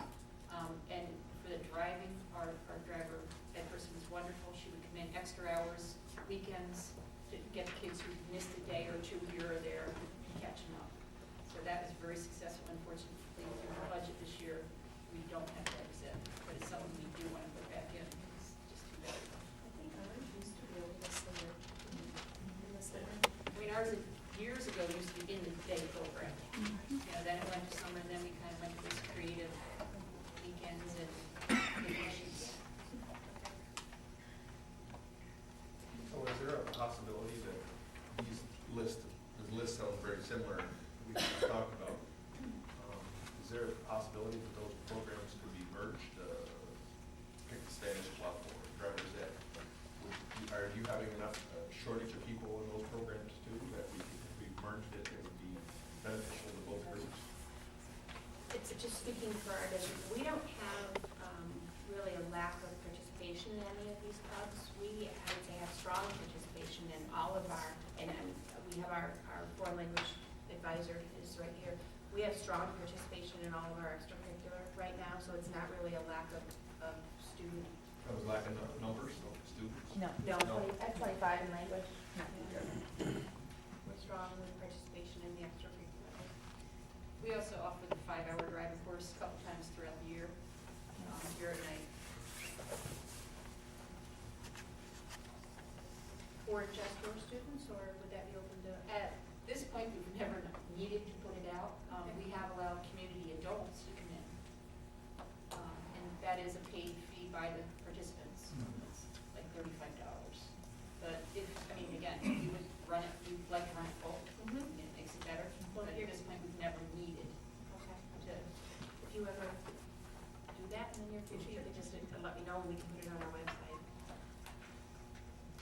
S8: And for the driving, our driver, that person was wonderful. She would come in extra hours, weekends, to get the kids who missed a day or two here or there and catch them up. So that was very successful. Unfortunately, through the budget this year, we don't have that exempt, but it's something we do want to put back in. It's just too bad.
S4: I think ours used to be over the summer. In the summer.
S8: I mean, ours years ago used to be in the day program. Then it went to summer, and then we kind of went to this creative weekends and vacations.
S19: So is there a possibility that this list sounds very similar, we just talked about. Is there a possibility that those programs could be merged, pick the Spanish club or driver's ed? Are you having enough shortage of people in those programs too, that if we merged it, it would be beneficial to both groups?
S3: It's just speaking for our district, we don't have really a lack of participation in any of these clubs. We, I would say, have strong participation in all of our, and we have our foreign language advisor is right here. We have strong participation in all of our extracurricular right now, so it's not really a lack of student.
S19: I was lacking numbers of students?
S22: No.
S3: No,
S19: No.
S3: at 25 in language. We're strong with participation in the extracurricular.
S8: We also offer the 5-hour driving course a couple times throughout the year, here at night.
S3: For just your students, or would that be open to?
S8: At this point, we've never needed to put it out. We have allowed community adults to come in
S14: try the participants. It's like $35. But if, I mean, again, if you would run it, you'd like to run it full, it makes it better. But at this point, we've never needed to,
S3: If you ever do that in the near future, you could just let me know and we can put it on our website.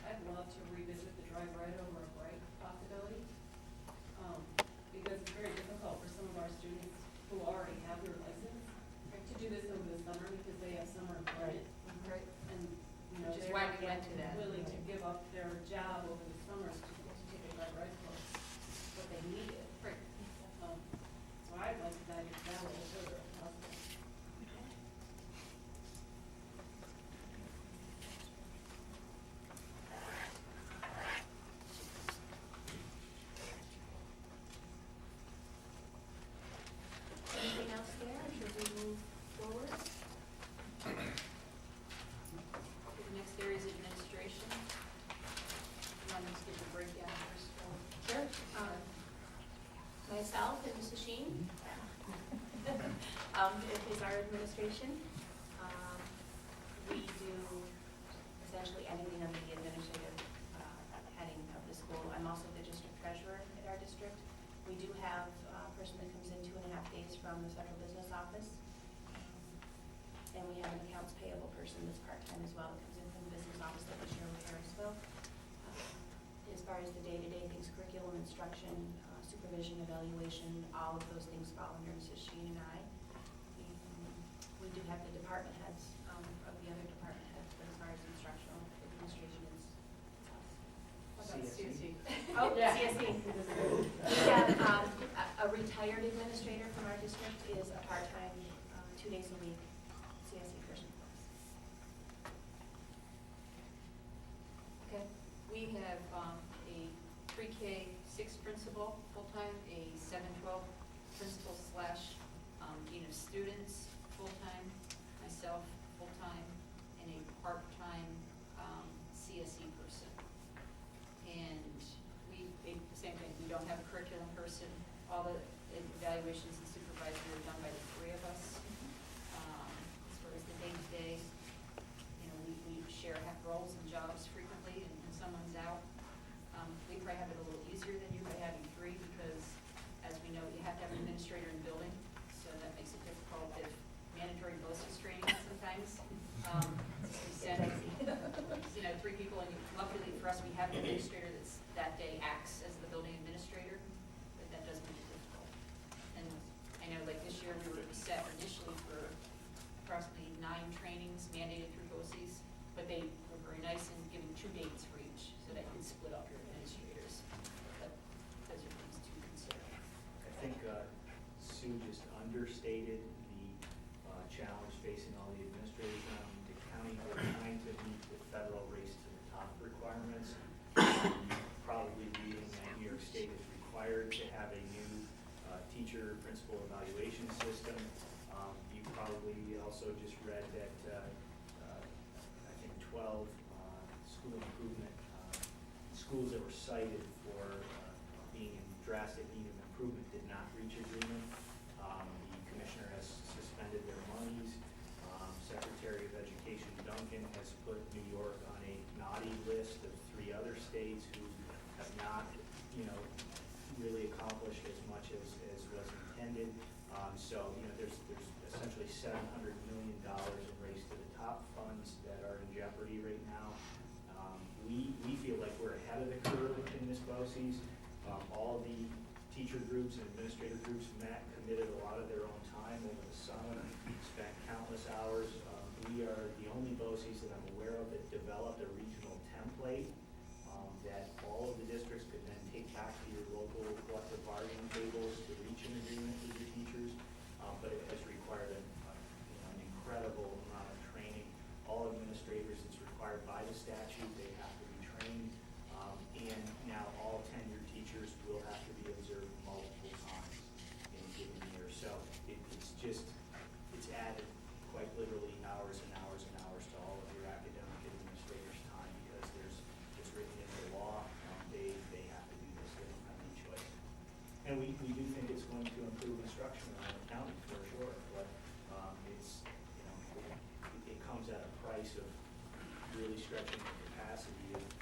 S1: I'd love to revisit the drive right over a break possibility, because it's very difficult for some of our students who already have their license to do this over the summer because they have summer employment.
S3: Right.
S1: And, you know,
S3: Which is
S1: they're
S3: why
S1: not
S3: we went to that.
S1: willing to give up their job over the summers to take a drive right course, but they need it.
S14: Right.
S1: So I'd like to dive into that a little further if possible.
S3: Anything else there, or should we move forward?
S14: The next area is administration. You want to just give a breakdown first?
S3: Sure. Myself and Mrs. Sheen is our administration. We do essentially anything under the administrative heading of the school. I'm also the district treasurer at our district. We do have a person that comes in 2.5 days from the central business office. And we have an accounts payable person that's part-time as well that comes in from the business office that we share with Harrisville. As far as the day-to-day things, curriculum, instruction, supervision, evaluation, all of those things fall under Mrs. Sheen and I. We do have the department heads of the other department heads, but as far as instructional administration is us.
S14: What about CSE?
S3: Oh, yeah. CSE. We have a retired administrator from our district is a part-time, 2 days a week CSE person for us.
S14: Okay. We have a pre-K 6 principal full-time, a 7-12 principal slash dean of students full-time, myself full-time, and a part-time CSE person. And the same thing, we don't have a curriculum person. All the evaluations and supervisory are done by the 3 of us. As far as the day-to-day, you know, we share roles and jobs frequently, and when someone's out, we probably have it a little easier than you by having 3, because as we know, you have to have an administrator in the building, so that makes it difficult if mandatory BOCES training sometimes. We send, 3 people, and luckily for us, we have an administrator that day acts as the building administrator, but that does make it difficult. And I know, like this year, we were set initially for approximately 9 trainings mandated through BOCES, but they were very nice in giving 2 dates for each, so that you could split up your administrators. But those are things to consider.
S11: I think Sue just understated the challenge facing all the administrators around the county. We're trying to meet the federal race to the top requirements. Probably reading that New York State is required to have a new teacher principal evaluation system. You probably also just read that I think 12 school improvement schools that were cited for being in drastic need of improvement did not reach agreement. The commissioner has suspended their monies. Secretary of Education Duncan has put New York on a naughty list of 3 other states who have not, really accomplished as much as was intended. So, there's essentially $700 million in race to the top funds that are in jeopardy right now. We feel like we're ahead of the curve in this BOCES. All the teacher groups and administrative groups met, committed a lot of their own time over the summer, spent countless hours. We are the only BOCES that I'm aware of that developed a regional template that all of the districts could then take back to your local collective bargaining tables to reach an agreement with your teachers. But it has required an incredible amount of training. All administrators, it's required by the statute, they have to be trained. And now all tenured teachers will have to be observed multiple times in a given year. So it's added quite literally hours and hours and hours to all of your academic administrators' time because it's written into the law. They have to do this. They don't have any choice. And we do think it's going to improve instruction around the county for sure, but it comes at a price nice of really stretching the capacity of